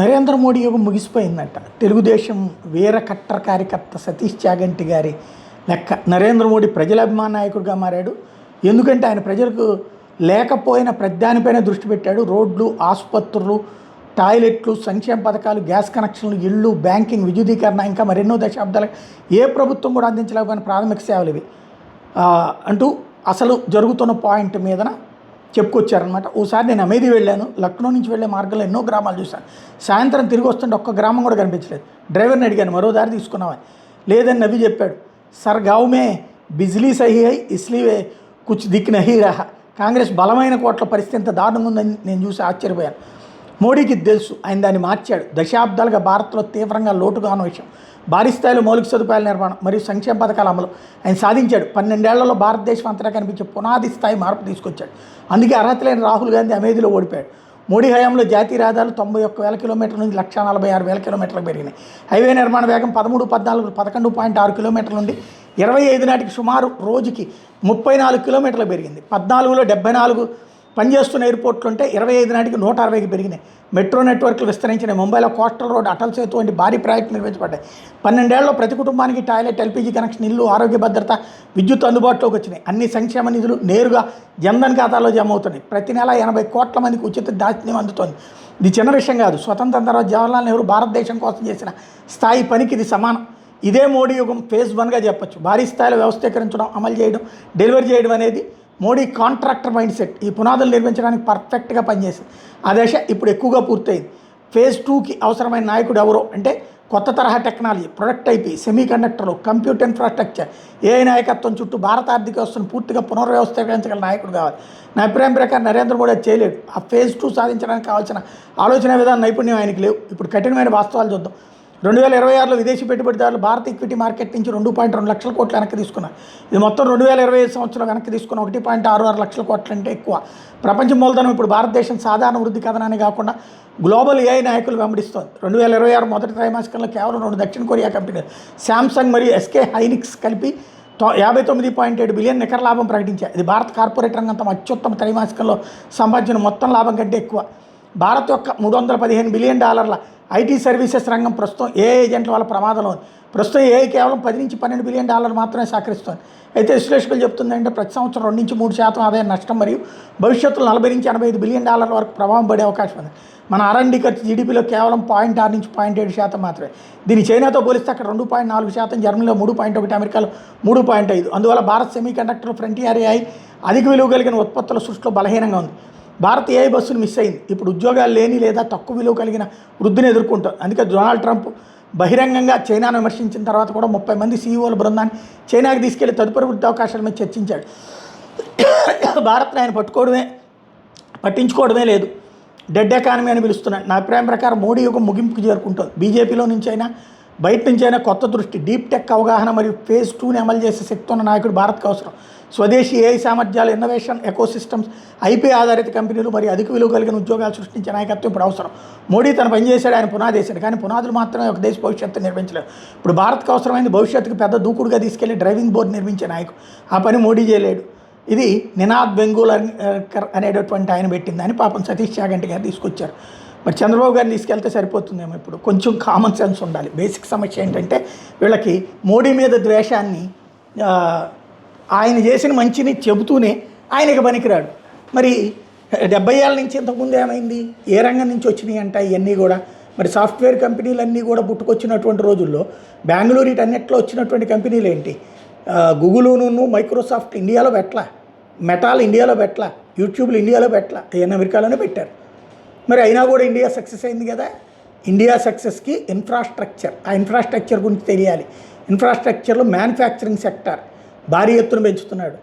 నరేంద్ర మోడీ యుగం ముగిసిపోయిందంట. తెలుగుదేశం వీర కట్టర్ కార్యకర్త సతీష్ చాగంటి గారి లెక్క నరేంద్ర మోడీ ప్రజల అభిమాన నాయకుడిగా మారాడు. ఎందుకంటే ఆయన ప్రజలకు లేకపోయిన ప్రధానిపైన దృష్టి పెట్టాడు. రోడ్లు, ఆసుపత్రులు, టాయిలెట్లు, సంక్షేమ పథకాలు, గ్యాస్ కనెక్షన్లు, ఇళ్ళు, బ్యాంకింగ్, విద్యుదీకరణ, ఇంకా మరెన్నో దశాబ్దాలు ఏ ప్రభుత్వం కూడా అందించలేకపోయిన ప్రాథమిక సేవలు ఇవి అంటూ అసలు జరుగుతున్న పాయింట్ మీదన చెప్పుకొచ్చారనమాట. ఓసారి నేను అమేధీ వెళ్ళాను. లక్నో నుంచి వెళ్ళే మార్గంలో ఎన్నో గ్రామాలు చూశాను. సాయంత్రం తిరిగి వస్తుంటే ఒక్క గ్రామం కూడా కనిపించలేదు. డ్రైవర్ని అడిగాను, మరో దారి తీసుకున్నామని. లేదని నవ్వి చెప్పాడు. సర్ గావ్ మే బిజ్లీ సహీ హై ఇస్లీవే కుచ్ దిక్ నహీ రహా. కాంగ్రెస్ బలమైన కోట్ల పరిస్థితి ఎంత దారుణంగా ఉందని నేను చూసి ఆశ్చర్యపోయాను. మోడీకి తెలుసు, ఆయన దాన్ని మార్చాడు. దశాబ్దాలుగా భారత్లో తీవ్రంగా లోటుగా ఉన్న విషయం భారీ స్థాయిలో మౌలిక సదుపాయాల నిర్మాణం మరియు సంక్షేమ పథకాల అమలు ఆయన సాధించాడు. 12 ఏళ్లలో భారతదేశం అంతటా కనిపించే పునాది స్థాయి మార్పు తీసుకొచ్చాడు. అందుకే అర్హత లేని రాహుల్ గాంధీ అమేధీలో ఓడిపోయాడు. మోడీ హయాంలో జాతీయ రహదారులు 91,000 కిలోమీటర్ల నుంచి 146,000 కిలోమీటర్లకు పెరిగినాయి. హైవే నిర్మాణ వేగం 11.6 కిలోమీటర్ల నుండి 25 నాటికి సుమారు రోజుకి 34 కిలోమీటర్లు పెరిగింది. 14లో 74 పనిచేస్తున్న ఎయిర్పోర్ట్లు ఉంటే 25 నాటికి 160కి పెరిగినాయి. మెట్రో నెట్వర్క్లు విస్తరించినాయి. ముంబైలో కోస్టల్ రోడ్, అటల్ సేతు వంటి భారీ ప్రాజెక్టులు నిర్మించబడ్డాయి. 12 ఏళ్లలో ప్రతి కుటుంబానికి టాయిలెట్, ఎల్పీజీ కనెక్షన్, ఇల్లు, ఆరోగ్య భద్రత, విద్యుత్ అందుబాటులోకి వచ్చినాయి. అన్ని సంక్షేమ నిధులు నేరుగా జన్ధన్ ఖాతాలో జమ అవుతున్నాయి. ప్రతి నెల 80 కోట్ల మందికి ఉచిత దాస్యం అందుతోంది. ఇది చిన్న విషయం కాదు. స్వతంత్రం తర్వాత జవహర్లాల్ నెహ్రూ భారతదేశం కోసం చేసిన స్థాయి పనికి ఇది సమానం. ఇదే మోడీ యుగం ఫేజ్ 1గా చెప్పొచ్చు. భారీ స్థాయిలో వ్యవస్థీకరించడం, అమలు చేయడం, డెలివరీ చేయడం అనేది మోడీ కాంట్రాక్టర్ మైండ్ సెట్. ఈ పునాదులు నిర్మించడానికి పర్ఫెక్ట్గా పనిచేసింది. ఆ దశ ఇప్పుడు ఎక్కువగా పూర్తయింది. ఫేజ్ 2కి అవసరమైన నాయకుడు ఎవరో అంటే కొత్త తరహా టెక్నాలజీ, ప్రొడక్ట్ ఐపీ, సెమీ కండక్టర్లు, కంప్యూటర్ ఇన్ఫ్రాస్ట్రక్చర్, ఏఐ నాయకత్వం చుట్టూ భారత ఆర్థిక వ్యవస్థను పూర్తిగా పునర్వ్యవస్థీకరించగల నాయకుడు కావాలి. నా అభిప్రాయం ప్రకారం నరేంద్ర మోడీ అది చేయలేడు. ఆ ఫేజ్ 2 సాధించడానికి కావాల్సిన ఆలోచన విధానం, నైపుణ్యం ఆయనకి లేవు. ఇప్పుడు కఠినమైన వాస్తవాలు చూద్దాం. 2026లో విదేశీ పెట్టుబడిదారులు భారత ఈక్విటీ మార్కెట్ నుంచి 2.2 లక్షల కోట్లు వెనక్కి తీసుకున్నారు. ఇది మొత్తం 2025 సంవత్సరం వెనక్కి తీసుకున్న 1.66 లక్షల కోట్ల అంటే ఎక్కువ. ప్రపంచ మూలధనం ఇప్పుడు భారతదేశం సాధారణ వృద్ధి కథనాన్ని కాకుండా గ్లోబల్ ఏఐ నాయకులు వెంబడిస్తోంది. 2026 మొదటి త్రైమాసికంలో కేవలం 2 దక్షిణ కొరియా కంపెనీలు శాంసంగ్ మరియు ఎస్కే హైనిక్స్ కలిపి 59.7 బిలియన్ నికర లాభం ప్రకటించాయి. ఇది భారత కార్పొరేట్ రంగం తమ అత్యుత్తమ త్రైమాసికంలో సంపాదించిన మొత్తం లాభం కంటే ఎక్కువ. భారత్ యొక్క $315 బిలియన్ ఐటీ సర్వీసెస్ రంగం ప్రస్తుతం ఏఐ ఏజెంట్ల వల్ల ప్రమాదంలో ఉంది. ప్రస్తుతం ఏఐ కేవలం 10 నుంచి $12 బిలియన్ మాత్రమే సహకరిస్తోంది. అయితే విశ్లేషకులు చెప్తుందంటే ప్రతి సంవత్సరం 2 నుంచి 3% ఆదాయం నష్టం మరియు భవిష్యత్తులో $40 నుంచి $85 బిలియన్ వరకు ప్రభావం పడే అవకాశం ఉంది. మన R&D ఖర్చు జీడీపీలో కేవలం 0.6 నుంచి 0.7% మాత్రమే. దీన్ని చైనాతో పోలిస్తే అక్కడ 2.4%, జర్మనీలో 3.1%, అమెరికాలో 3.5%. అందువల్ల Bharat semi conductor, frontier AI అధిక విలువ కలిగిన ఉత్పత్తుల సృష్టిలో బలహీనంగా ఉంది. భారత్ ఏఐ బస్సులు మిస్ అయింది. ఇప్పుడు ఉద్యోగాలు లేని లేదా తక్కువ విలువ కలిగిన వృద్ధిని ఎదుర్కొంటారు. అందుకే డొనాల్డ్ ట్రంప్ బహిరంగంగా చైనాను విమర్శించిన తర్వాత కూడా 30 మంది సీఈఓల బృందాన్ని చైనాకి తీసుకెళ్లి తదుపరి వృద్ధి అవకాశాల మీద చర్చించాడు. భారత్ని ఆయన పట్టించుకోవడమే లేదు. డెడ్ ఎకానమీ అని పిలుస్తున్నాడు. నా అభిప్రాయం ప్రకారం మోడీ యుగం ముగింపుకి చేరుకుంటుంది. బీజేపీలో నుంచి అయినా బయట నుంచి అయినా కొత్త దృష్టి, డీప్ టెక్ అవగాహన మరియు ఫేజ్ 2ని అమలు చేసే శక్తి ఉన్న నాయకుడు భారత్కి అవసరం. స్వదేశీ ఏఐ సామర్థ్యాలు, ఇన్నోవేషన్, ఎకోసిస్టమ్స్, ఐపీ ఆధారిత కంపెనీలు మరియు అధిక విలువ కలిగిన ఉద్యోగాలు సృష్టించే నాయకత్వం ఇప్పుడు అవసరం. మోడీ తన పనిచేశాడు, ఆయన పునాది వేశాడు. కానీ పునాదులు మాత్రమే ఒక దేశ భవిష్యత్తు నిర్మించలేరు. ఇప్పుడు భారత్కి అవసరమైంది భవిష్యత్తుకు పెద్ద దూకుడుగా తీసుకెళ్లి డ్రైవింగ్ బోర్డు నిర్మించే నాయకుడు. ఆ పని మోడీ చేయలేడు. ఇది నినాద్ బెంగళూరు అనేటటువంటి ఆయన పెట్టిందని పాపం సతీష్ చాగంటి గారు తీసుకొచ్చారు. మరి చంద్రబాబు గారిని తీసుకెళ్తే సరిపోతుందేమో. ఇప్పుడు కొంచెం కామన్ సెన్స్ ఉండాలి. బేసిక్ సమస్య ఏంటంటే వీళ్ళకి మోడీ మీద ద్వేషాన్ని, ఆయన చేసిన మంచిని చెబుతూనే ఆయనకి పనికిరాడు. మరి 70 ఏళ్ళ నుంచి ఇంతకుముందు ఏమైంది, ఏ రంగం నుంచి వచ్చినాయి అంట ఇవన్నీ కూడా. మరి సాఫ్ట్వేర్ కంపెనీలన్నీ కూడా పుట్టుకొచ్చినటువంటి రోజుల్లో బెంగళూరు వీటన్నిటిలో వచ్చినటువంటి కంపెనీలు ఏంటి? గూగుల్ను, మైక్రోసాఫ్ట్ ఇండియాలో పెట్టలా, మెటాల్ ఇండియాలో పెట్టలా, యూట్యూబ్లు ఇండియాలో పెట్టలా, అవన్నీ అమెరికాలోనే పెట్టారు. మరి అయినా కూడా ఇండియా సక్సెస్ అయింది కదా. ఇండియా సక్సెస్కి ఇన్ఫ్రాస్ట్రక్చర్, ఆ ఇన్ఫ్రాస్ట్రక్చర్ గురించి తెలియాలి. ఇన్ఫ్రాస్ట్రక్చర్లో మ్యానుఫ్యాక్చరింగ్ సెక్టార్ భారీ ఎత్తున పెంచుతున్నాడు.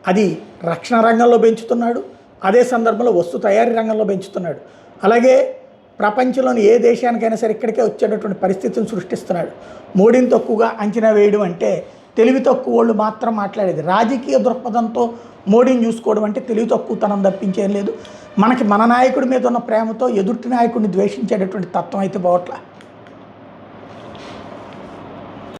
అది రక్షణ రంగంలో పెంచుతున్నాడు. అదే సందర్భంలో వస్తు తయారీ రంగంలో పెంచుతున్నాడు. అలాగే ప్రపంచంలోని ఏ దేశానికైనా సరే ఇక్కడికే వచ్చేటటువంటి పరిస్థితిని సృష్టిస్తున్నాడు. మోడీని తక్కువగా అంచనా వేయడం అంటే తెలివి తక్కువ వాళ్ళు మాత్రం మాట్లాడేది. రాజకీయ దృక్పథంతో మోడీని చూసుకోవడం అంటే తెలివి తక్కువతనం తప్పించేం లేదు. మనకి మన నాయకుడి మీద ఉన్న ప్రేమతో ఎదుటి నాయకుడిని ద్వేషించేటటువంటి తత్వం అయితే పోవట్లా.